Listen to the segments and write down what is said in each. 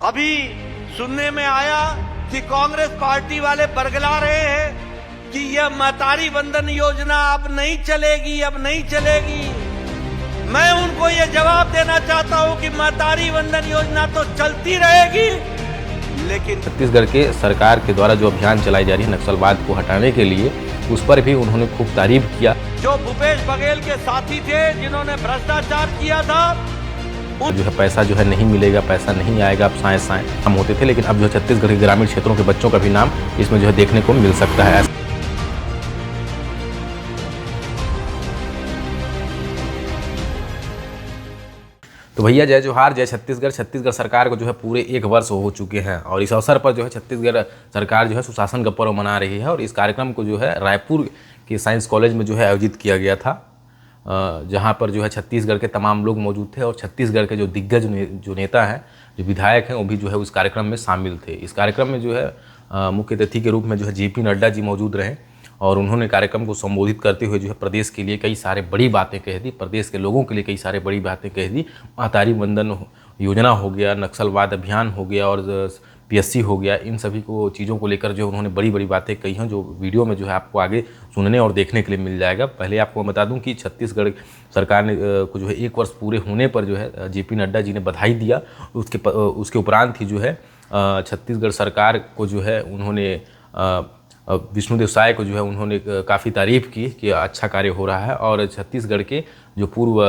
अभी सुनने में आया कि कांग्रेस पार्टी वाले बरगला रहे हैं कि यह महतारी वंदन योजना अब नहीं चलेगी, अब नहीं चलेगी। मैं उनको यह जवाब देना चाहता हूं कि महतारी वंदन योजना तो चलती रहेगी, लेकिन छत्तीसगढ़ के सरकार के द्वारा जो अभियान चलाई जा रही है नक्सलवाद को हटाने के लिए, उस पर भी उन्होंने खूब तारीफ किया। जो भूपेश बघेल के साथी थे जिन्होंने भ्रष्टाचार किया था, जो है पैसा जो है नहीं मिलेगा, पैसा नहीं आएगा, अब साए साए हम होते थे, लेकिन अब जो है छत्तीसगढ़ के ग्रामीण क्षेत्रों के बच्चों का भी नाम इसमें जो है देखने को मिल सकता है। तो भैया जय जोहार, जय छत्तीसगढ़। छत्तीसगढ़ सरकार को जो है पूरे 1 वर्ष हो चुके हैं और इस अवसर पर जो है छत्तीसगढ़ सरकार जो है सुशासन का पर्व मना रही है। और इस कार्यक्रम को जो है रायपुर के साइंस कॉलेज में जो है आयोजित किया गया था, जहां पर जो है छत्तीसगढ़ के तमाम लोग मौजूद थे और छत्तीसगढ़ के जो दिग्गज जो नेता हैं, जो विधायक हैं, वो भी जो है उस कार्यक्रम में शामिल थे। इस कार्यक्रम में जो है मुख्य अतिथि के रूप में जो है JP नड्डा जी मौजूद रहे और उन्होंने कार्यक्रम को संबोधित करते हुए जो है प्रदेश के लिए कई सारे बड़ी बातें कह दी, प्रदेश के लोगों के लिए कई सारे बड़ी बातें कह दी। महतारी वंदन योजना हो गया, नक्सलवाद अभियान हो गया और PSC हो गया, इन सभी को चीज़ों को लेकर जो उन्होंने बड़ी बड़ी बातें कही हैं, जो वीडियो में जो है आपको आगे सुनने और देखने के लिए मिल जाएगा। पहले आपको मैं बता दूं कि छत्तीसगढ़ सरकार ने को जो है 1 वर्ष पूरे होने पर जो है JP नड्डा जी ने बधाई दिया। उसके उपरांत ही जो है छत्तीसगढ़ सरकार को जो है उन्होंने विष्णुदेव साय को जो है उन्होंने काफ़ी तारीफ़ की कि अच्छा कार्य हो रहा है। और छत्तीसगढ़ के जो पूर्व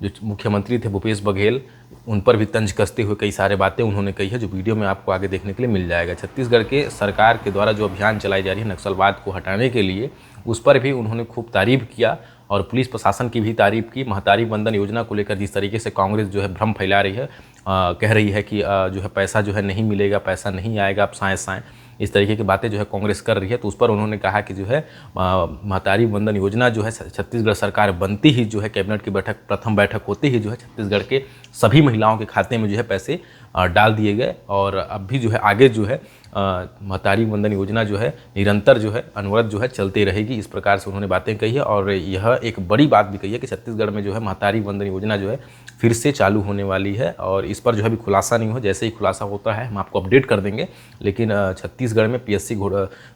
जो मुख्यमंत्री थे भूपेश बघेल, उन पर भी तंज कसते हुए कई सारे बातें उन्होंने कही है, जो वीडियो में आपको आगे देखने के लिए मिल जाएगा। छत्तीसगढ़ के सरकार के द्वारा जो अभियान चलाई जा रही है नक्सलवाद को हटाने के लिए, उस पर भी उन्होंने खूब तारीफ़ किया और पुलिस प्रशासन की भी तारीफ़ की। महतारी वंदन योजना को लेकर जिस तरीके से कांग्रेस जो है भ्रम फैला रही है, कह रही है कि जो है पैसा जो है नहीं मिलेगा, पैसा नहीं आएगा, अब साए साए, इस तरीके की बातें जो है कांग्रेस कर रही है, तो उस पर उन्होंने कहा कि जो है महतारी वंदन योजना जो है छत्तीसगढ़ सरकार बनती ही जो है कैबिनेट की प्रथम बैठक होते ही जो है छत्तीसगढ़ के सभी महिलाओं के खाते में जो है पैसे डाल दिए गए। और अब भी जो है आगे जो है महतारी वंदन योजना जो है निरंतर जो है अनवरत जो है चलती रहेगी, इस प्रकार से उन्होंने बातें कही है। और यह एक बड़ी बात भी कही है कि छत्तीसगढ़ में जो है महतारी वंदन योजना जो है फिर से चालू होने वाली है और इस पर जो है अभी खुलासा नहीं हो, जैसे ही खुलासा होता है हम आपको अपडेट कर देंगे। लेकिन छत्तीसगढ़ में PSC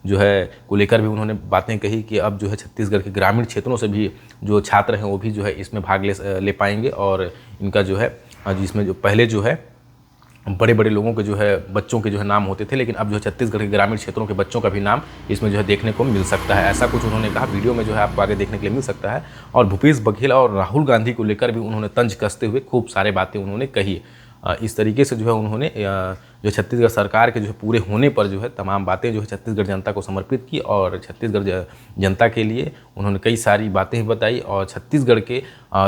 जो है को लेकर भी उन्होंने बातें कही कि अब जो है छत्तीसगढ़ के ग्रामीण क्षेत्रों से भी जो छात्र हैं वो भी जो है इसमें भाग ले पाएंगे और इनका जो है जिसमें जो पहले जो है बड़े बड़े लोगों के जो है बच्चों के जो है नाम होते थे, लेकिन अब जो है छत्तीसगढ़ के ग्रामीण क्षेत्रों के बच्चों का भी नाम इसमें जो है देखने को मिल सकता है। ऐसा कुछ उन्होंने कहा, वीडियो में जो है आपको आगे देखने के लिए मिल सकता है। और भूपेश बघेल और राहुल गांधी को लेकर भी उन्होंने तंज कसते हुए खूब सारे बातें उन्होंने कही। इस तरीके से जो है उन्होंने जो छत्तीसगढ़ सरकार के जो है पूरे होने पर जो है तमाम बातें जो है छत्तीसगढ़ जनता को समर्पित की और छत्तीसगढ़ जनता के लिए उन्होंने कई सारी बातें बताई। और छत्तीसगढ़ के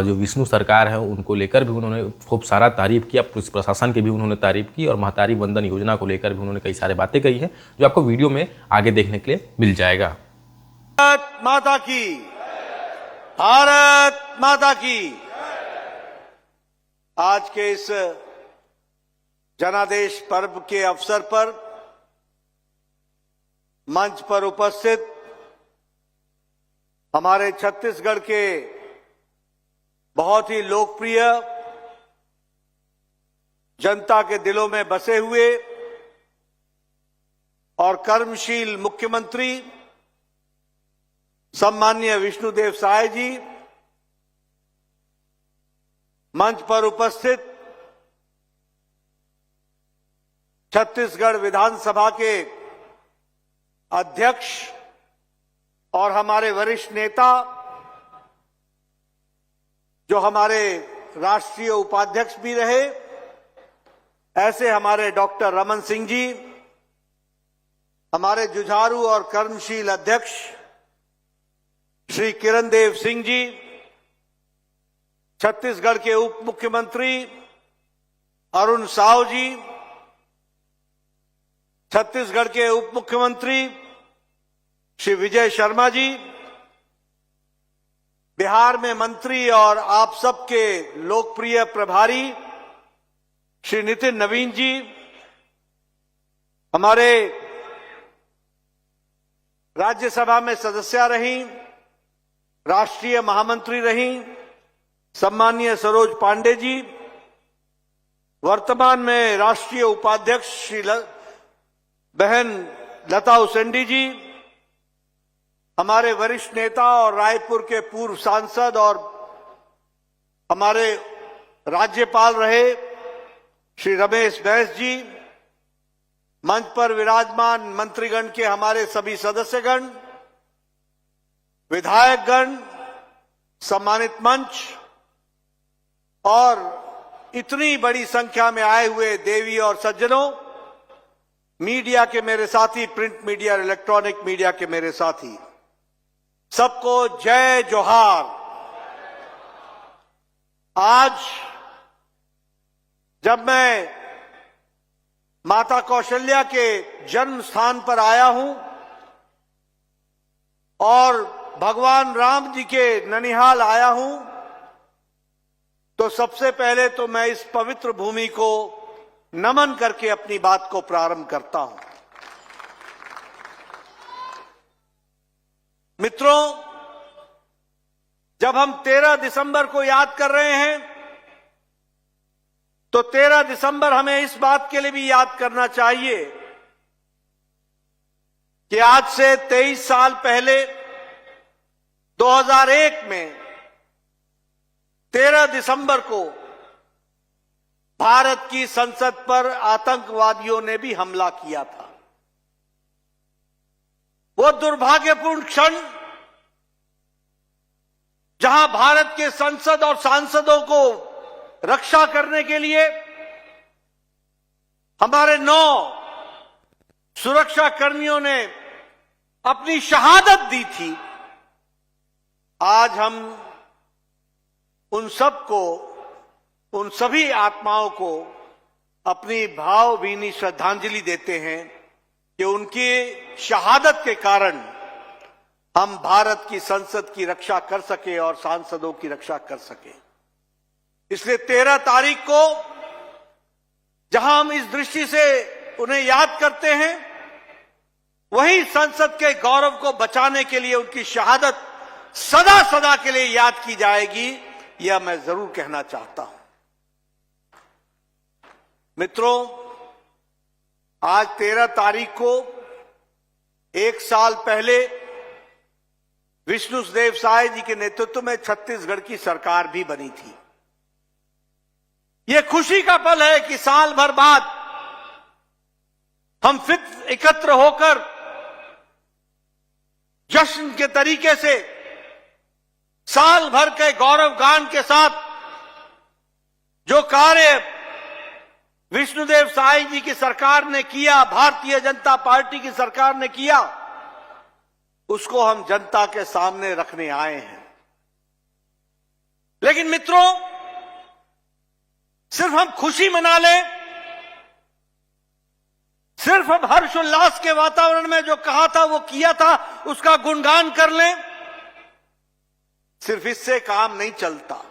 जो विष्णु सरकार है उनको लेकर भी उन्होंने खूब सारा तारीफ़ किया, पुलिस प्रशासन की भी उन्होंने तारीफ़ की और महतारी वंदन योजना को लेकर भी उन्होंने कई सारे बातें कही हैं, जो आपको वीडियो में आगे देखने के लिए मिल जाएगा। भारत माता की, भारत माता की। आज के इस जनादेश पर्व के अवसर पर मंच पर उपस्थित हमारे छत्तीसगढ़ के बहुत ही लोकप्रिय, जनता के दिलों में बसे हुए और कर्मशील मुख्यमंत्री सम्माननीय विष्णुदेव साय जी, मंच पर उपस्थित छत्तीसगढ़ विधानसभा के अध्यक्ष और हमारे वरिष्ठ नेता, जो हमारे राष्ट्रीय उपाध्यक्ष भी रहे, ऐसे हमारे डॉक्टर रमन सिंह जी, हमारे जुझारू और कर्मशील अध्यक्ष श्री किरणदेव सिंह जी, छत्तीसगढ़ के उप मुख्यमंत्री अरुण साव जी, छत्तीसगढ़ के उप मुख्यमंत्री श्री विजय शर्मा जी, बिहार में मंत्री और आप सबके लोकप्रिय प्रभारी श्री नितिन नवीन जी, हमारे राज्यसभा में सदस्य रही, राष्ट्रीय महामंत्री रही सम्माननीय सरोज पांडे जी, वर्तमान में राष्ट्रीय उपाध्यक्ष श्री बहन लता उसेंडी जी, हमारे वरिष्ठ नेता और रायपुर के पूर्व सांसद और हमारे राज्यपाल रहे श्री रमेश बैस जी, मंच पर विराजमान मंत्रीगण के हमारे सभी सदस्यगण, विधायकगण, सम्मानित मंच और इतनी बड़ी संख्या में आए हुए देवी और सज्जनों, मीडिया के मेरे साथी, प्रिंट मीडिया और इलेक्ट्रॉनिक मीडिया के मेरे साथी, सबको जय जोहार। आज जब मैं माता कौशल्या के जन्म स्थान पर आया हूं और भगवान राम जी के ननिहाल आया हूं, तो सबसे पहले तो मैं इस पवित्र भूमि को नमन करके अपनी बात को प्रारंभ करता हूं। मित्रों, जब हम 13 दिसंबर को याद कर रहे हैं, तो 13 दिसंबर हमें इस बात के लिए भी याद करना चाहिए कि आज से 23 साल पहले 2001 में 13 दिसंबर को भारत की संसद पर आतंकवादियों ने भी हमला किया था। वो दुर्भाग्यपूर्ण क्षण जहां भारत के संसद और सांसदों को रक्षा करने के लिए हमारे 9 सुरक्षा कर्मियों ने अपनी शहादत दी थी, आज हम उन सबको, उन सभी आत्माओं को अपनी भावभीनी श्रद्धांजलि देते हैं कि उनकी शहादत के कारण हम भारत की संसद की रक्षा कर सके और सांसदों की रक्षा कर सके। इसलिए 13 तारीख को जहां हम इस दृष्टि से उन्हें याद करते हैं, वही संसद के गौरव को बचाने के लिए उनकी शहादत सदा सदा के लिए याद की जाएगी, यह मैं जरूर कहना चाहता हूं। मित्रों, आज 13 तारीख को 1 साल पहले विष्णुदेव साय जी के नेतृत्व में छत्तीसगढ़ की सरकार भी बनी थी। यह खुशी का पल है कि साल भर बाद हम फिर एकत्र होकर जश्न के तरीके से साल भर के गौरव गान के साथ जो कार्य विष्णुदेव साय जी की सरकार ने किया, भारतीय जनता पार्टी की सरकार ने किया, उसको हम जनता के सामने रखने आए हैं। लेकिन मित्रों, सिर्फ हम खुशी मना लें, सिर्फ हम हर्षोल्लास के वातावरण में जो कहा था वो किया था उसका गुणगान कर लें, सिर्फ इससे काम नहीं चलता।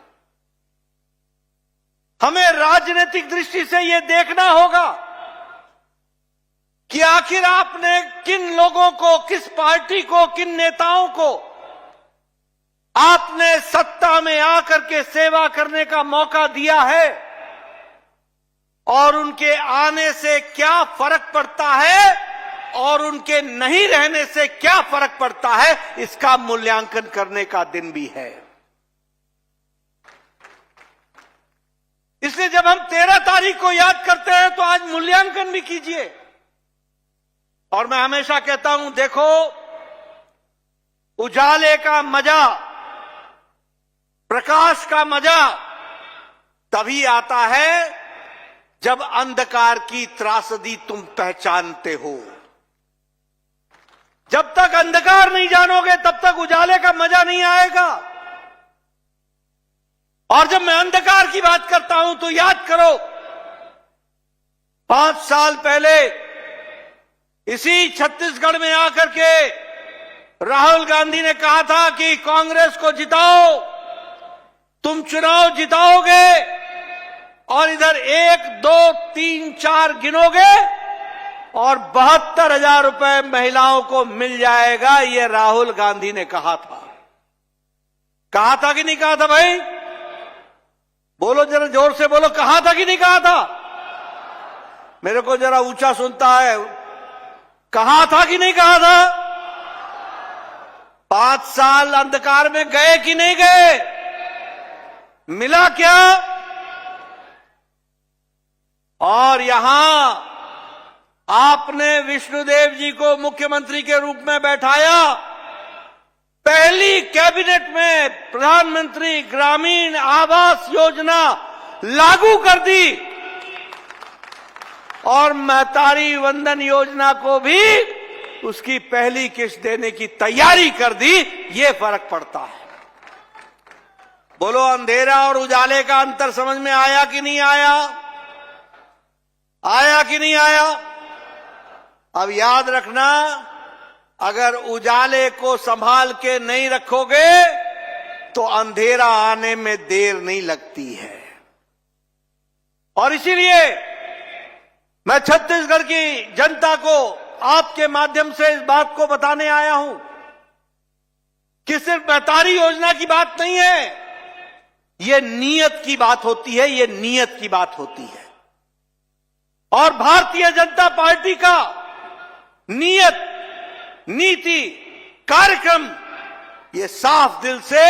हमें राजनीतिक दृष्टि से यह देखना होगा कि आखिर आपने किन लोगों को, किस पार्टी को, किन नेताओं को आपने सत्ता में आकर के सेवा करने का मौका दिया है और उनके आने से क्या फर्क पड़ता है और उनके नहीं रहने से क्या फर्क पड़ता है, इसका मूल्यांकन करने का दिन भी है। इसलिए जब हम 13 तारीख को याद करते हैं तो आज मूल्यांकन भी कीजिए। और मैं हमेशा कहता हूं, देखो, उजाले का मजा, प्रकाश का मजा तभी आता है जब अंधकार की त्रासदी तुम पहचानते हो। जब तक अंधकार नहीं जानोगे तब तक उजाले का मजा नहीं आएगा। और जब मैं अंधकार की बात करता हूं तो याद करो, 5 साल पहले इसी छत्तीसगढ़ में आकर के राहुल गांधी ने कहा था कि कांग्रेस को जिताओ, तुम चुनाव जिताओगे और इधर 1, 2, 3, 4 गिनोगे और 72,000 रुपए महिलाओं को मिल जाएगा। ये राहुल गांधी ने कहा था। कहा था कि नहीं कहा था भाई? बोलो जरा जोर से बोलो, कहा था कि नहीं कहा था? मेरे को जरा ऊंचा सुनता है। कहा था कि नहीं कहा था? 5 साल अंधकार में गए कि नहीं गए? मिला क्या? और यहां आपने विष्णुदेव जी को मुख्यमंत्री के रूप में बैठाया। पहली कैबिनेट में प्रधानमंत्री ग्रामीण आवास योजना लागू कर दी और महतारी वंदन योजना को भी उसकी पहली किस्त देने की तैयारी कर दी। ये फर्क पड़ता है। बोलो, अंधेरा और उजाले का अंतर समझ में आया कि नहीं आया? आया कि नहीं आया? अब याद रखना, अगर उजाले को संभाल के नहीं रखोगे तो अंधेरा आने में देर नहीं लगती है। और इसीलिए मैं छत्तीसगढ़ की जनता को आपके माध्यम से इस बात को बताने आया हूं कि सिर्फ महतारी योजना की बात नहीं है, यह नीयत की बात होती है, यह नीयत की बात होती है। और भारतीय जनता पार्टी का नीयत, नीति, कार्यक्रम ये साफ दिल से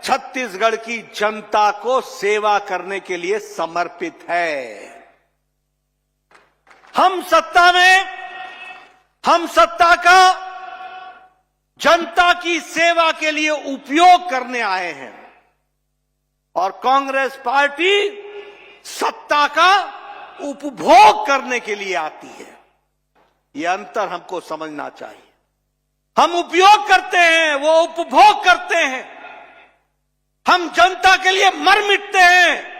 छत्तीसगढ़ की जनता को सेवा करने के लिए समर्पित है। हम सत्ता में, हम सत्ता का जनता की सेवा के लिए उपयोग करने आए हैं और कांग्रेस पार्टी सत्ता का उपभोग करने के लिए आती है। यह अंतर हमको समझना चाहिए। हम उपयोग करते हैं, वो उपभोग करते हैं। हम जनता के लिए मर मिटते हैं,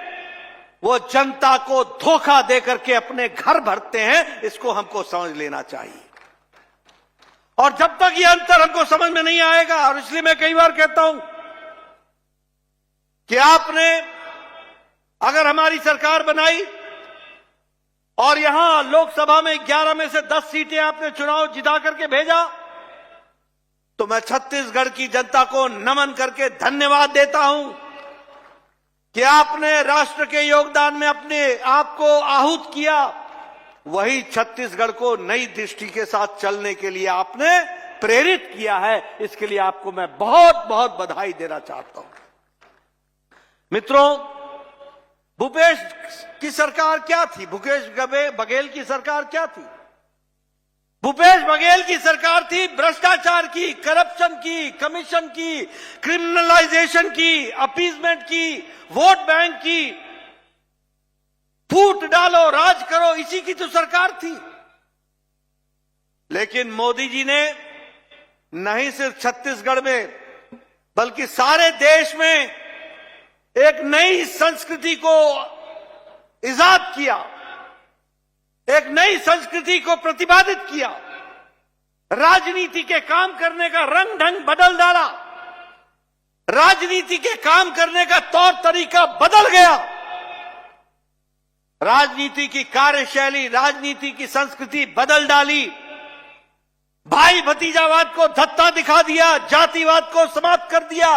वो जनता को धोखा देकर के अपने घर भरते हैं। इसको हमको समझ लेना चाहिए। और जब तक ये अंतर हमको समझ में नहीं आएगा, और इसलिए मैं कई बार कहता हूं कि आपने अगर हमारी सरकार बनाई और यहां लोकसभा में 11 में से 10 सीटें आपने चुनाव जिता करके भेजा, तो मैं छत्तीसगढ़ की जनता को नमन करके धन्यवाद देता हूं कि आपने राष्ट्र के योगदान में अपने आप को आहूत किया। वही छत्तीसगढ़ को नई दृष्टि के साथ चलने के लिए आपने प्रेरित किया है। इसके लिए आपको मैं बहुत बहुत बधाई देना चाहता हूं। मित्रों, भूपेश की सरकार क्या थी? भूपेश बघेल की सरकार क्या थी? भूपेश बघेल की सरकार थी भ्रष्टाचार की, करप्शन की, कमीशन की, क्रिमिनलाइजेशन की, अपीजमेंट की, वोट बैंक की, फूट डालो राज करो, इसी की तो सरकार थी। लेकिन मोदी जी ने नहीं सिर्फ छत्तीसगढ़ में बल्कि सारे देश में एक नई संस्कृति को इजाद किया, एक नई संस्कृति को प्रतिपादित किया। राजनीति के काम करने का रंग ढंग बदल डाला, राजनीति के काम करने का तौर तरीका बदल गया, राजनीति की कार्यशैली, राजनीति की संस्कृति बदल डाली। भाई भतीजावाद को धत्ता दिखा दिया, जातिवाद को समाप्त कर दिया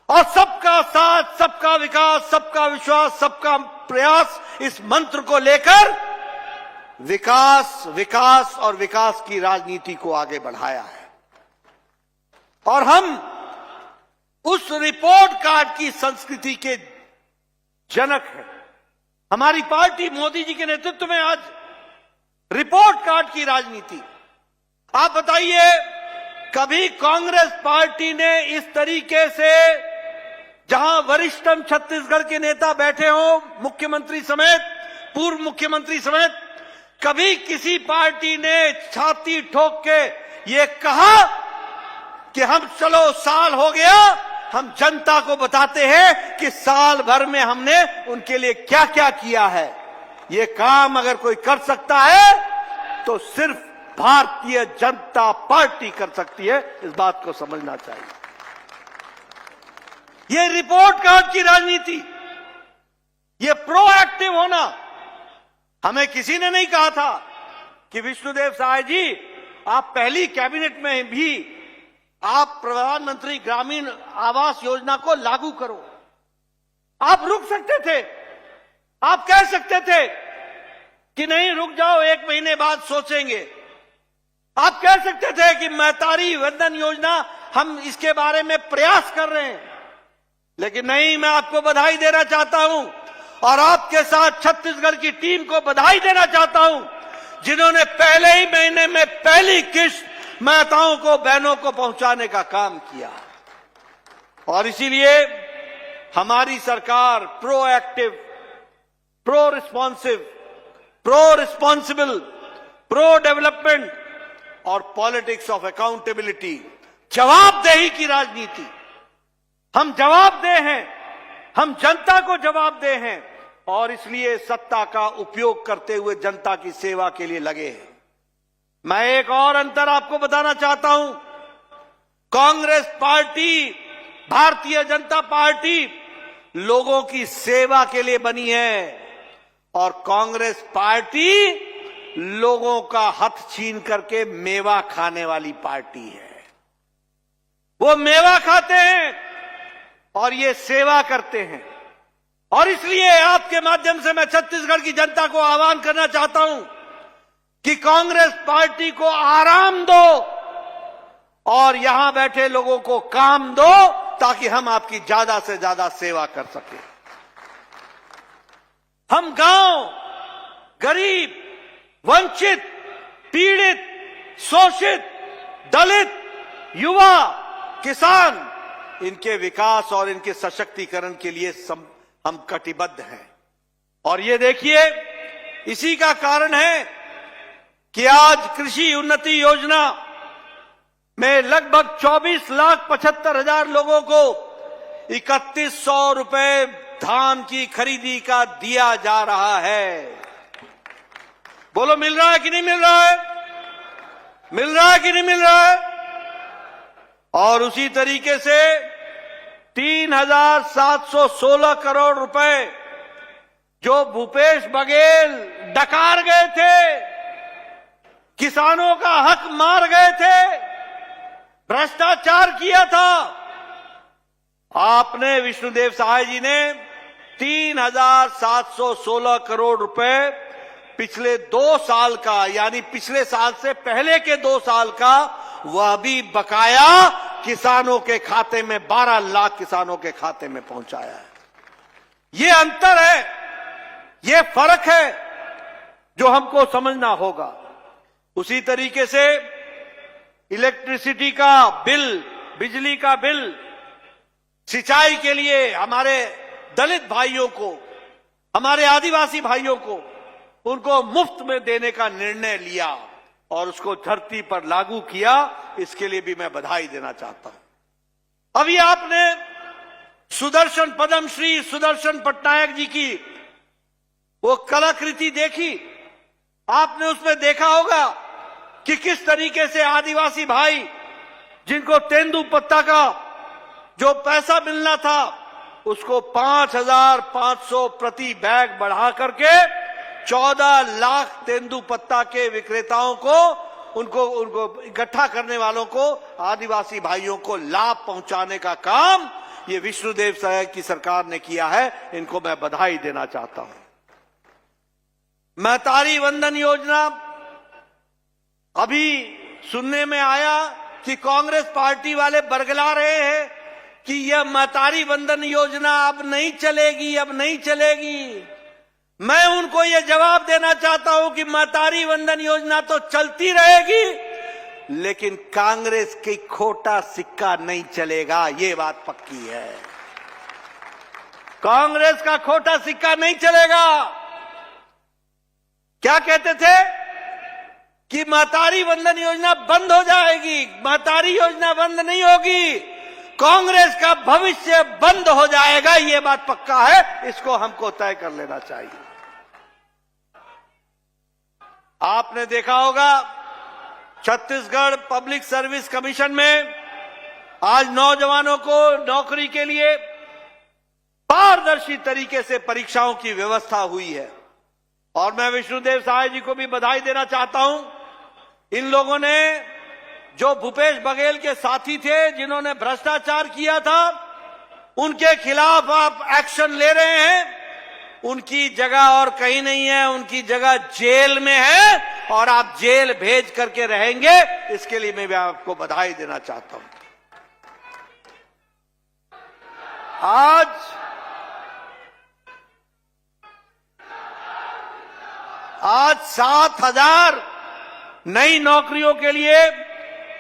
और सबका साथ, सबका विकास, सबका विश्वास, सबका प्रयास, इस मंत्र को लेकर विकास, विकास और विकास की राजनीति को आगे बढ़ाया है। और हम उस रिपोर्ट कार्ड की संस्कृति के जनक हैं। हमारी पार्टी मोदी जी के नेतृत्व में आज रिपोर्ट कार्ड की राजनीति। आप बताइए, कभी कांग्रेस पार्टी ने इस तरीके से, जहां वरिष्ठतम छत्तीसगढ़ के नेता बैठे हो, मुख्यमंत्री समेत, पूर्व मुख्यमंत्री समेत, कभी किसी पार्टी ने छाती ठोक के ये कहा कि हम, चलो साल हो गया, हम जनता को बताते हैं कि साल भर में हमने उनके लिए क्या क्या किया है। ये काम अगर कोई कर सकता है तो सिर्फ भारतीय जनता पार्टी कर सकती है। इस बात को समझना चाहिए। ये रिपोर्ट कार्ड की राजनीति, ये प्रोएक्टिव होना, हमें किसी ने नहीं कहा था कि विष्णुदेव साय जी, आप पहली कैबिनेट में भी आप प्रधानमंत्री ग्रामीण आवास योजना को लागू करो। आप रुक सकते थे, आप कह सकते थे कि नहीं रुक जाओ, 1 महीने बाद सोचेंगे। आप कह सकते थे कि महतारी वंदन योजना हम इसके बारे में प्रयास कर रहे हैं, लेकिन नहीं, मैं आपको बधाई देना चाहता हूं और आपके साथ छत्तीसगढ़ की टीम को बधाई देना चाहता हूं, जिन्होंने पहले ही महीने में पहली किस्त माताओं को, बहनों को पहुंचाने का काम किया। और इसीलिए हमारी सरकार proactive, pro responsible, pro development और पॉलिटिक्स ऑफ अकाउंटेबिलिटी, जवाबदेही की राजनीति। हम जवाबदेह हैं, हम जनता को जवाबदेह हैं और इसलिए सत्ता का उपयोग करते हुए जनता की सेवा के लिए लगे हैं। मैं एक और अंतर आपको बताना चाहता हूं। कांग्रेस पार्टी, भारतीय जनता पार्टी लोगों की सेवा के लिए बनी है और कांग्रेस पार्टी लोगों का हथ छीन करके मेवा खाने वाली पार्टी है। वो मेवा खाते हैं और ये सेवा करते हैं। और इसलिए आपके माध्यम से मैं छत्तीसगढ़ की जनता को आह्वान करना चाहता हूं कि कांग्रेस पार्टी को आराम दो और यहां बैठे लोगों को काम दो, ताकि हम आपकी ज्यादा से ज्यादा सेवा कर सकें। हम गांव, गरीब, वंचित, पीड़ित, शोषित, दलित, युवा, किसान, इनके विकास और इनके सशक्तिकरण के लिए हम कटिबद्ध हैं। और ये देखिए, इसी का कारण है कि आज कृषि उन्नति योजना में लगभग 24,75,000 लोगों को 3,100 रुपए धान की खरीदी का दिया जा रहा है। बोलो, मिल रहा है कि नहीं मिल रहा है? मिल रहा है कि नहीं मिल रहा है? और उसी तरीके से 3,716 करोड़ रुपए जो भूपेश बघेल डकार गए थे, किसानों का हक मार गए थे, भ्रष्टाचार किया था, आपने, विष्णुदेव सहाय जी ने 3,716 करोड़ रुपए पिछले 2 साल का, यानी पिछले साल से पहले के 2 साल का, वह भी बकाया किसानों के खाते में, 12 लाख किसानों के खाते में पहुंचाया है। ये अंतर है, ये फर्क है जो हमको समझना होगा। उसी तरीके से इलेक्ट्रिसिटी का बिल, बिजली का बिल, सिंचाई के लिए हमारे दलित भाइयों को, हमारे आदिवासी भाइयों को, उनको मुफ्त में देने का निर्णय लिया और उसको धरती पर लागू किया। इसके लिए भी मैं बधाई देना चाहता हूं। अभी आपने सुदर्शन, पद्म श्री सुदर्शन पटनायक जी की वो कलाकृति देखी। आपने उसमें देखा होगा कि किस तरीके से आदिवासी भाई, जिनको तेंदुपत्ता का जो पैसा मिलना था, उसको 5,500 प्रति बैग बढ़ा करके 14 लाख तेंदुपत्ता के विक्रेताओं को, उनको इकट्ठा करने वालों को, आदिवासी भाइयों को लाभ पहुंचाने का काम ये विष्णुदेव साय की सरकार ने किया है। इनको मैं बधाई देना चाहता हूं। महतारी वंदन योजना, अभी सुनने में आया कि कांग्रेस पार्टी वाले बरगला रहे हैं कि यह महतारी वंदन योजना अब नहीं चलेगी, अब नहीं चलेगी। मैं उनको यह जवाब देना चाहता हूं कि महतारी वंदन योजना तो चलती रहेगी, लेकिन कांग्रेस की खोटा सिक्का नहीं चलेगा, ये बात पक्की है। कांग्रेस का खोटा सिक्का नहीं चलेगा। क्या कहते थे कि महतारी वंदन योजना बंद हो जाएगी। महतारी योजना बंद नहीं होगी, कांग्रेस का भविष्य बंद हो जाएगा, ये बात पक्का है। इसको हमको तय कर लेना चाहिए। आपने देखा होगा छत्तीसगढ़ पब्लिक सर्विस कमीशन में आज नौजवानों को नौकरी के लिए पारदर्शी तरीके से परीक्षाओं की व्यवस्था हुई है और मैं विष्णुदेव सहाय जी को भी बधाई देना चाहता हूं। इन लोगों ने, जो भूपेश बघेल के साथी थे, जिन्होंने भ्रष्टाचार किया था, उनके खिलाफ आप एक्शन ले रहे हैं उनकी जगह और कहीं नहीं है, उनकी जगह जेल में है और आप जेल भेज करके रहेंगे। इसके लिए मैं भी आपको बधाई देना चाहता हूं। आज 7,000 नई नौकरियों के लिए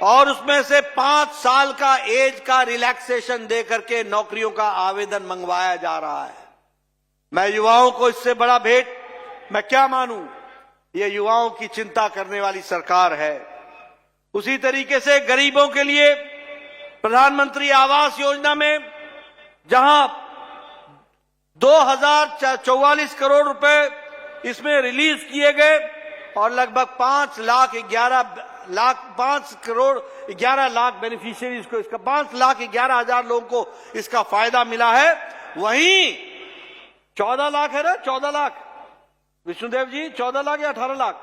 और उसमें से 5 साल का एज का रिलैक्सेशन दे करके नौकरियों का आवेदन मंगवाया जा रहा है। मैं युवाओं को इससे बड़ा भेंट मैं क्या मानूं। ये युवाओं की चिंता करने वाली सरकार है। उसी तरीके से गरीबों के लिए प्रधानमंत्री आवास योजना में जहां 2044 करोड़ रुपए इसमें रिलीज किए गए और लगभग 5 करोड़ 11 लाख बेनिफिशियरीज को इसका 5,11,000 लोगों को इसका फायदा मिला है। वहीं 14 लाख है ना, 14 लाख विष्णुदेव जी, 14 लाख या 18 लाख?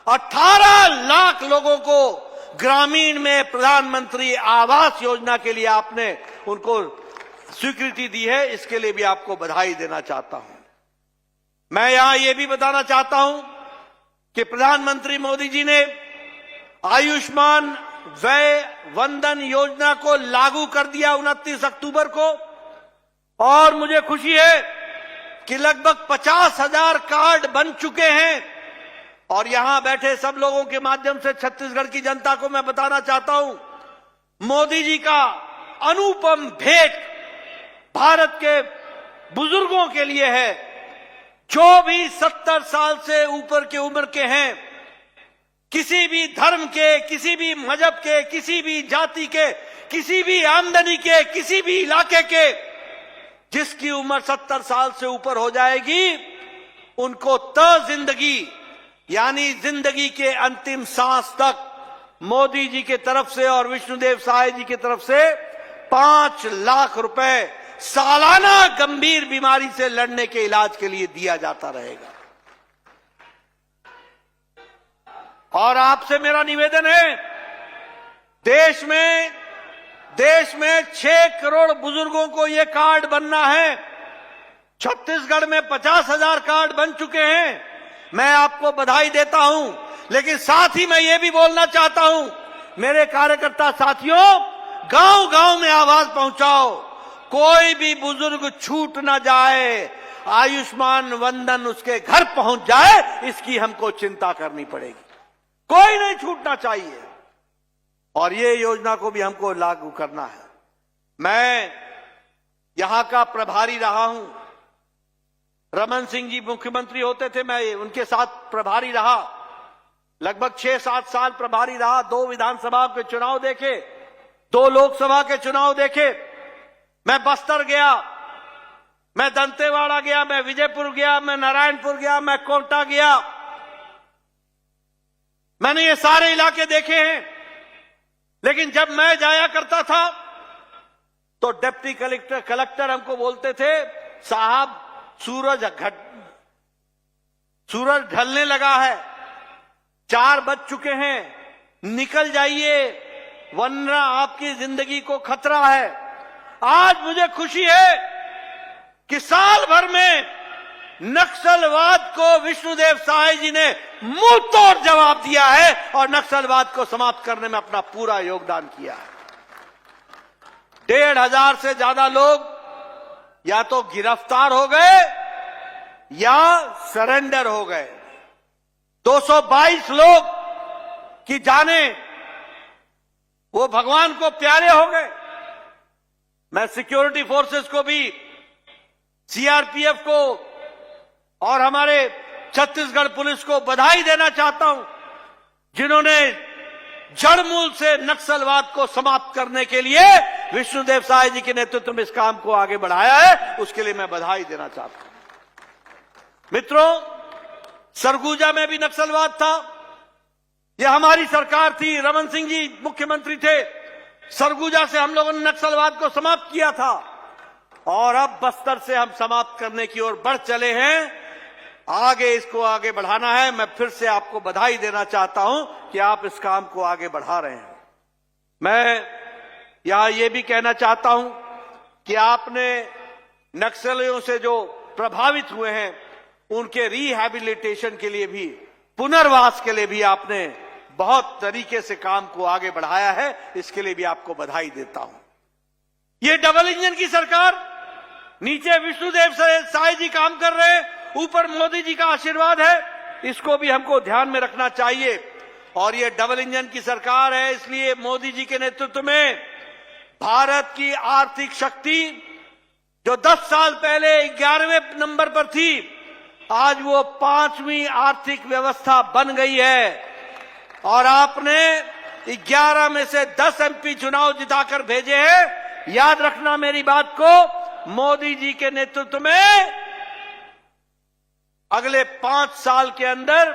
18 लाख लोगों को ग्रामीण में प्रधानमंत्री आवास योजना के लिए आपने उनको स्वीकृति दी है। इसके लिए भी आपको बधाई देना चाहता हूं। मैं यहां यह भी बताना चाहता हूं कि प्रधानमंत्री मोदी जी ने आयुष्मान वय वंदन योजना को लागू कर दिया 29 अक्टूबर को और मुझे खुशी है कि लगभग 50,000 कार्ड बन चुके हैं। और यहां बैठे सब लोगों के माध्यम से छत्तीसगढ़ की जनता को मैं बताना चाहता हूं, मोदी जी का अनुपम भेंट भारत के बुजुर्गों के लिए है। जो भी 70 साल से ऊपर की उम्र के हैं, किसी भी धर्म के, किसी भी मजहब के, किसी भी जाति के, किसी भी आमदनी के, किसी भी इलाके के, जिसकी उम्र 70 साल से ऊपर हो जाएगी उनको जिंदगी यानी जिंदगी के अंतिम सांस तक मोदी जी के तरफ से और विष्णुदेव साय जी की तरफ से 5 लाख रुपए सालाना गंभीर बीमारी से लड़ने के इलाज के लिए दिया जाता रहेगा। और आपसे मेरा निवेदन है, देश में 6 करोड़ बुजुर्गों को यह कार्ड बनना है। छत्तीसगढ़ में 50,000 कार्ड बन चुके हैं। मैं आपको बधाई देता हूं, लेकिन साथ ही मैं ये भी बोलना चाहता हूं, मेरे कार्यकर्ता साथियों, गांव-गांव में आवाज पहुंचाओ, कोई भी बुजुर्ग छूट ना जाए, आयुष्मान वंदन उसके घर पहुंच जाए, इसकी हमको चिंता करनी पड़ेगी। कोई नहीं छूटना चाहिए और ये योजना को भी हमको लागू करना है। मैं यहां का प्रभारी रहा हूं। रमन सिंह जी मुख्यमंत्री होते थे, मैं उनके साथ प्रभारी रहा, लगभग 6-7 साल प्रभारी रहा। 2 विधानसभा के चुनाव देखे, 2 लोकसभा के चुनाव देखे। मैं बस्तर गया, मैं दंतेवाड़ा गया, मैं विजयपुर गया, मैं नारायणपुर गया, मैं कोटा गया। मैंने ये सारे इलाके देखे हैं। लेकिन जब मैं जाया करता था तो डिप्टी कलेक्टर हमको बोलते थे, साहब सूरज ढलने लगा है, 4 बज चुके हैं, निकल जाइए वरना आपकी जिंदगी को खतरा है। आज मुझे खुशी है कि साल भर में नक्सलवाद को विष्णुदेव साय जी ने मुंह तोड़ जवाब दिया है और नक्सलवाद को समाप्त करने में अपना पूरा योगदान किया है। 1,500 से ज्यादा लोग या तो गिरफ्तार हो गए या सरेंडर हो गए। 222 लोग की जाने वो भगवान को प्यारे हो गए। मैं सिक्योरिटी फोर्सेस को भी, सीआरपीएफ को और हमारे छत्तीसगढ़ पुलिस को बधाई देना चाहता हूं, जिन्होंने जड़मूल से नक्सलवाद को समाप्त करने के लिए विष्णुदेव साय जी के नेतृत्व में इस काम को आगे बढ़ाया है। उसके लिए मैं बधाई देना चाहता हूं। मित्रों, सरगुजा में भी नक्सलवाद था, यह हमारी सरकार थी, रमन सिंह जी मुख्यमंत्री थे। सरगुजा से हम लोगों ने नक्सलवाद को समाप्त किया था और अब बस्तर से हम समाप्त करने की ओर बढ़ चले हैं। आगे इसको आगे बढ़ाना है। मैं फिर से आपको बधाई देना चाहता हूं कि आप इस काम को आगे बढ़ा रहे हैं। मैं यहां यह भी कहना चाहता हूं कि आपने नक्सलियों से जो प्रभावित हुए हैं उनके रिहैबिलिटेशन के लिए भी, पुनर्वास के लिए भी आपने बहुत तरीके से काम को आगे बढ़ाया है। इसके लिए भी आपको बधाई देता हूं। ये डबल इंजन की सरकार, नीचे विष्णुदेव साय जी काम कर रहे हैं, ऊपर मोदी जी का आशीर्वाद है, इसको भी हमको ध्यान में रखना चाहिए। और ये डबल इंजन की सरकार है, इसलिए मोदी जी के नेतृत्व में भारत की आर्थिक शक्ति जो 10 साल पहले 11वें नंबर पर थी, आज वो 5वीं आर्थिक व्यवस्था बन गई है। और आपने 11 में से 10 एमपी चुनाव जिताकर भेजे हैं। याद रखना मेरी बात को, मोदी जी के नेतृत्व में अगले 5 साल के अंदर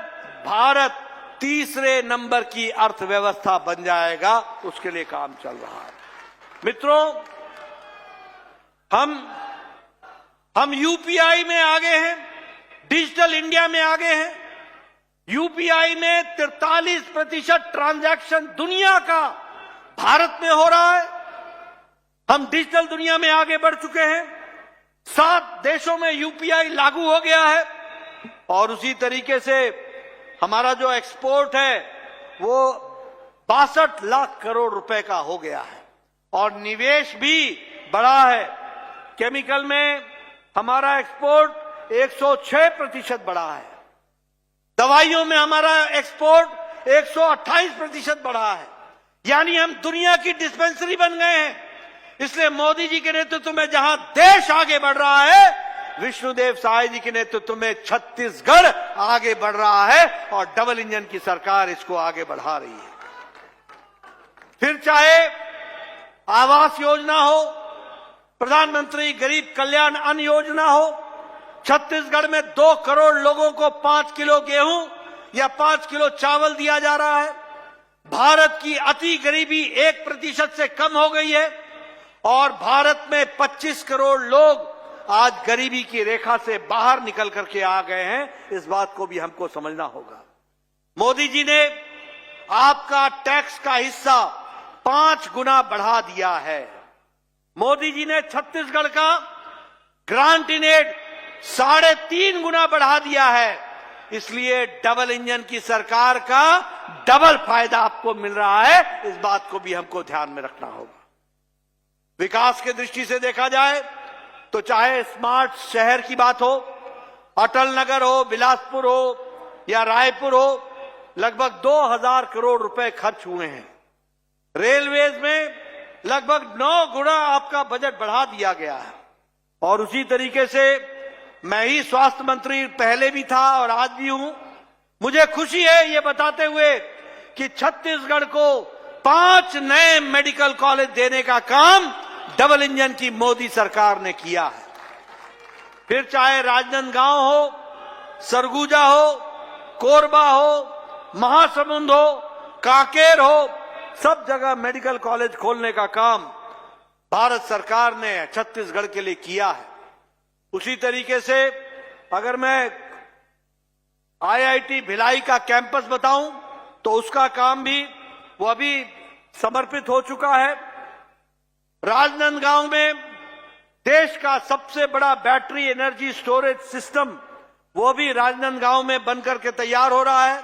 भारत तीसरे नंबर की अर्थव्यवस्था बन जाएगा। उसके लिए काम चल रहा है। मित्रों, हम यूपीआई में आगे हैं, डिजिटल इंडिया में आगे हैं। यूपीआई में 43% ट्रांजैक्शन दुनिया का भारत में हो रहा है। हम डिजिटल दुनिया में आगे बढ़ चुके हैं। 7 देशों में यूपीआई लागू हो गया है। और उसी तरीके से हमारा जो एक्सपोर्ट है वो 62 लाख करोड़ रुपए का हो गया है। और निवेश भी बढ़ा है। केमिकल में हमारा एक्सपोर्ट 106% बढ़ा है। दवाइयों में हमारा एक्सपोर्ट 128% बढ़ा है। यानी हम दुनिया की डिस्पेंसरी बन गए हैं। इसलिए मोदी जी के नेतृत्व में जहां देश आगे बढ़ रहा है, विष्णुदेव साय जी के नेतृत्व में छत्तीसगढ़ आगे बढ़ रहा है। और डबल इंजन की सरकार इसको आगे बढ़ा रही है। फिर चाहे आवास योजना हो, प्रधानमंत्री गरीब कल्याण अन्न योजना हो, छत्तीसगढ़ में 2 करोड़ लोगों को 5 किलो गेहूं या 5 किलो चावल दिया जा रहा है। भारत की अति गरीबी 1% से कम हो गई है। और भारत में 25 करोड़ लोग आज गरीबी की रेखा से बाहर निकल करके आ गए हैं। इस बात को भी हमको समझना होगा। मोदी जी ने आपका टैक्स का हिस्सा 5 गुना बढ़ा दिया है। मोदी जी ने छत्तीसगढ़ का ग्रांट इन एड 3.5 गुना बढ़ा दिया है। इसलिए डबल इंजन की सरकार का डबल फायदा आपको मिल रहा है। इस बात को भी हमको ध्यान में रखना होगा। विकास की दृष्टि से देखा जाए तो चाहे स्मार्ट शहर की बात हो, अटल नगर हो, बिलासपुर हो या रायपुर हो, लगभग 2000 करोड़ रुपए खर्च हुए हैं। रेलवेज में लगभग 9 गुना आपका बजट बढ़ा दिया गया है। और उसी तरीके से मैं ही स्वास्थ्य मंत्री पहले भी था और आज भी हूं। मुझे खुशी है ये बताते हुए कि छत्तीसगढ़ को 5 नए मेडिकल कॉलेज देने का काम डबल इंजन की मोदी सरकार ने किया है। फिर चाहे राजनांदगांव हो, सरगुजा हो, कोरबा हो, महासमुंद हो, कांकेर हो, सब जगह मेडिकल कॉलेज खोलने का काम भारत सरकार ने छत्तीसगढ़ के लिए किया है। उसी तरीके से अगर मैं आईआईटी भिलाई का कैंपस बताऊं तो उसका काम भी वो अभी समर्पित हो चुका है। राजनांदगांव में देश का सबसे बड़ा बैटरी एनर्जी स्टोरेज सिस्टम वो भी राजनांदगांव में बनकर के तैयार हो रहा है।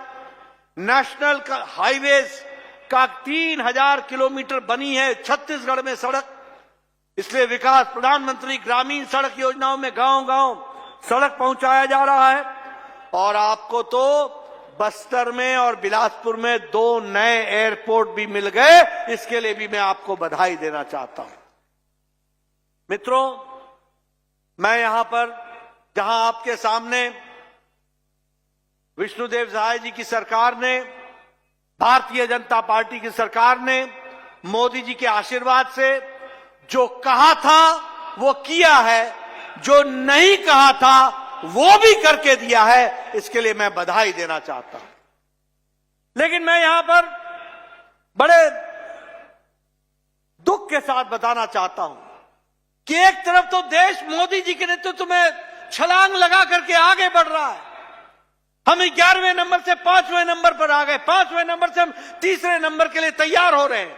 नेशनल हाईवेज का 3000 किलोमीटर बनी है छत्तीसगढ़ में सड़क। इसलिए विकास, प्रधानमंत्री ग्रामीण सड़क योजनाओं में गांव-गांव सड़क पहुंचाया जा रहा है। और आपको तो बस्तर में और बिलासपुर में 2 नए एयरपोर्ट भी मिल गए। इसके लिए भी मैं आपको बधाई देना चाहता हूं। मित्रों, मैं यहां पर जहां आपके सामने विष्णुदेव साय जी की सरकार ने, भारतीय जनता पार्टी की सरकार ने मोदी जी के आशीर्वाद से जो कहा था वो किया है, जो नहीं कहा था वो भी करके दिया है। इसके लिए मैं बधाई देना चाहता हूं। लेकिन मैं यहां पर बड़े दुख के साथ बताना चाहता हूं कि एक तरफ तो देश मोदी जी के नेतृत्व में छलांग लगा करके आगे बढ़ रहा है। हम 11वें नंबर से 5वें नंबर पर आ गए, 5वें नंबर से हम तीसरे नंबर के लिए तैयार हो रहे हैं।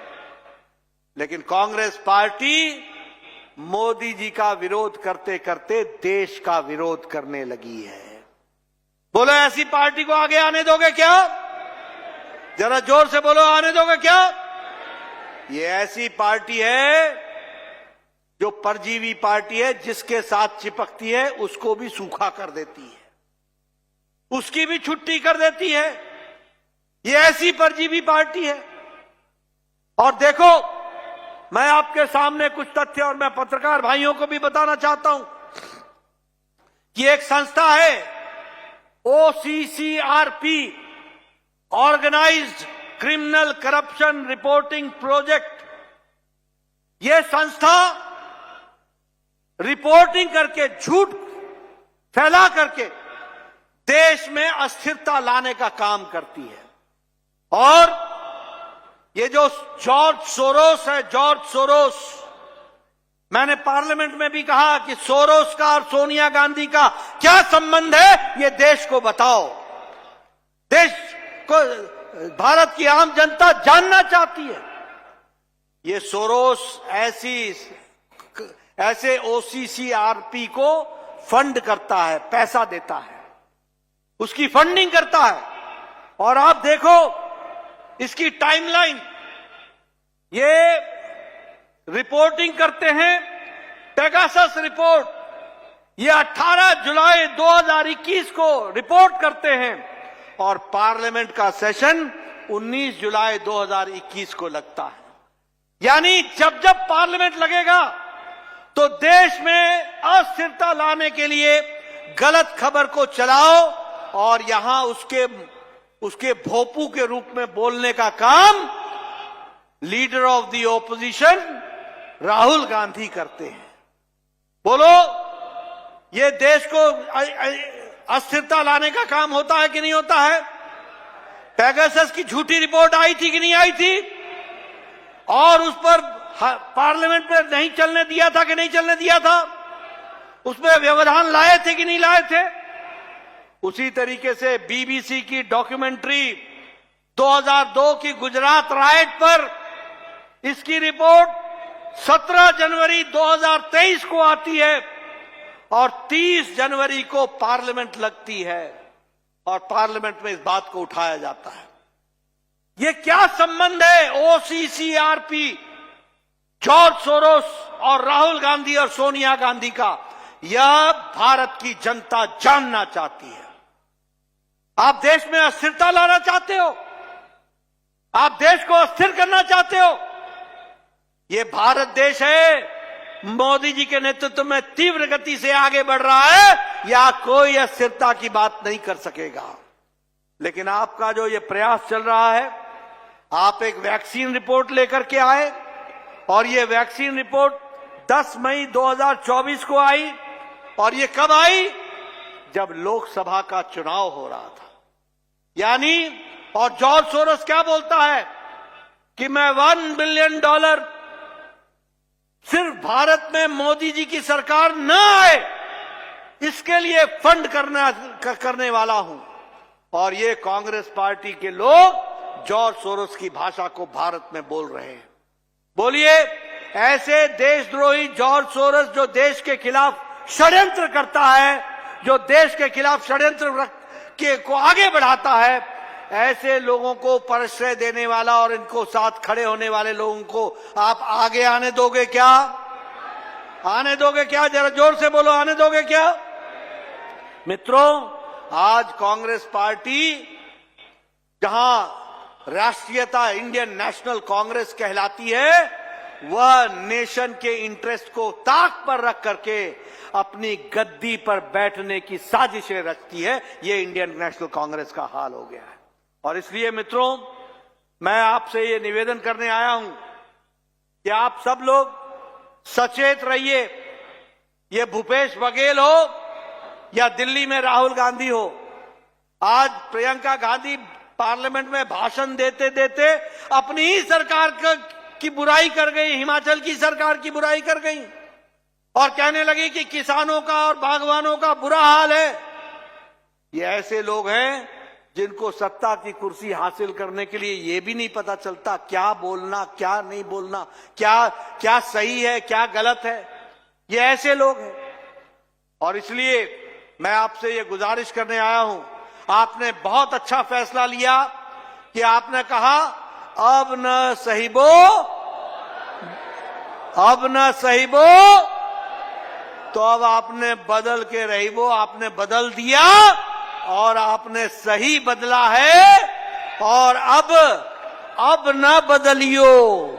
लेकिन कांग्रेस पार्टी मोदी जी का विरोध करते करते देश का विरोध करने लगी है। बोलो, ऐसी पार्टी को आगे आने दोगे क्या? जरा जोर से बोलो, आने दोगे क्या? ये ऐसी पार्टी है जो परजीवी पार्टी है, जिसके साथ चिपकती है उसको भी सूखा कर देती है, उसकी भी छुट्टी कर देती है। ये ऐसी परजीवी पार्टी है। और देखो, मैं आपके सामने कुछ तथ्य, और मैं पत्रकार भाइयों को भी बताना चाहता हूं कि एक संस्था है OCCRP, organised criminal corruption reporting project. यह संस्था रिपोर्टिंग करके, झूठ फैला करके देश में अस्थिरता लाने का काम करती है। और ये जो जॉर्ज सोरोस है, जॉर्ज सोरोस, मैंने पार्लियामेंट में भी कहा कि सोरोस का और सोनिया गांधी का क्या संबंध है, ये देश को बताओ। देश को, भारत की आम जनता जानना चाहती है। ये सोरोस ऐसे OCCRP को फंड करता है, पैसा देता है, उसकी फंडिंग करता है। और आप देखो इसकी टाइमलाइन, ये रिपोर्टिंग करते हैं, पेगासस रिपोर्ट, ये 18 जुलाई 2021 को रिपोर्ट करते हैं और पार्लियामेंट का सेशन 19 जुलाई 2021 को लगता है। यानी जब जब पार्लियामेंट लगेगा तो देश में अस्थिरता लाने के लिए गलत खबर को चलाओ और यहां उसके भोपू के रूप में बोलने का काम leader of the opposition Rahul Gandhi करते हैं। बोलो, ये देश को अस्थिरता लाने का काम होता है कि नहीं होता है? पेगासस की झूठी रिपोर्ट आई थी कि नहीं आई थी? और उस पर पार्लियामेंट में नहीं चलने दिया था कि नहीं चलने दिया था? उसमें व्यवधान लाए थे कि नहीं लाए थे? उसी तरीके से BBC की डॉक्यूमेंट्री 2002 की गुजरात राइट पर, इसकी रिपोर्ट 17 जनवरी 2023 को आती है और 30 जनवरी को पार्लियामेंट लगती है और पार्लियामेंट में इस बात को उठाया जाता है। ये क्या संबंध है OCCRP, जॉर्ज सोरोस और राहुल गांधी और सोनिया गांधी का? यह भारत की जनता जानना चाहती है। आप देश में अस्थिरता लाना चाहते हो, आप देश को अस्थिर करना चाहते हो। ये भारत देश है, मोदी जी के नेतृत्व में तीव्र गति से आगे बढ़ रहा है, या कोई अस्थिरता की बात नहीं कर सकेगा। लेकिन आपका जो ये प्रयास चल रहा है, आप एक वैक्सीन रिपोर्ट लेकर के आए और ये वैक्सीन रिपोर्ट 10 मई 2024 को आई। और ये कब आई? जब लोकसभा का चुनाव हो रहा था। यानी, और जॉर्ज सोरोस क्या बोलता है कि मैं $1 बिलियन सिर्फ भारत में मोदी जी की सरकार न आए इसके लिए फंड करने वाला हूं। और ये कांग्रेस पार्टी के लोग जॉर्ज सोरोस की भाषा को भारत में बोल रहे हैं। बोलिए, ऐसे देशद्रोही जॉर्ज सोरोस जो देश के खिलाफ षड्यंत्र करता है, जो देश के खिलाफ षड्यंत्र को आगे बढ़ाता है, ऐसे लोगों को प्रश्रय देने वाला और इनको साथ खड़े होने वाले लोगों को आप आगे आने दोगे क्या? आने दोगे क्या? जरा जोर से बोलो, आने दोगे क्या? मित्रों, आज कांग्रेस पार्टी, जहां राष्ट्रीयता इंडियन नेशनल कांग्रेस कहलाती है, वह नेशन के इंटरेस्ट को ताक पर रख करके अपनी गद्दी पर बैठने की साजिशें रचती है। ये इंडियन नेशनल कांग्रेस का हाल हो गया है। और इसलिए मित्रों, मैं आपसे ये निवेदन करने आया हूं कि आप सब लोग सचेत रहिए। ये भूपेश बघेल हो या दिल्ली में राहुल गांधी हो, आज प्रियंका गांधी पार्लियामेंट में भाषण देते देते अपनी ही सरकार की बुराई कर गई, हिमाचल की सरकार की बुराई कर गई और कहने लगी कि किसानों का और बागवानों का बुरा हाल है। ये ऐसे लोग हैं जिनको सत्ता की कुर्सी हासिल करने के लिए ये भी नहीं पता चलता क्या बोलना, क्या नहीं बोलना, क्या सही है, क्या गलत है। ये ऐसे लोग हैं। और इसलिए मैं आपसे ये गुजारिश करने आया हूं, आपने बहुत अच्छा फैसला लिया कि आपने कहा अब न सहिबो, अब न सहिबो, तो अब आपने बदल के रहिबो, आपने बदल दिया और आपने सही बदला है। और अब न बदलियो।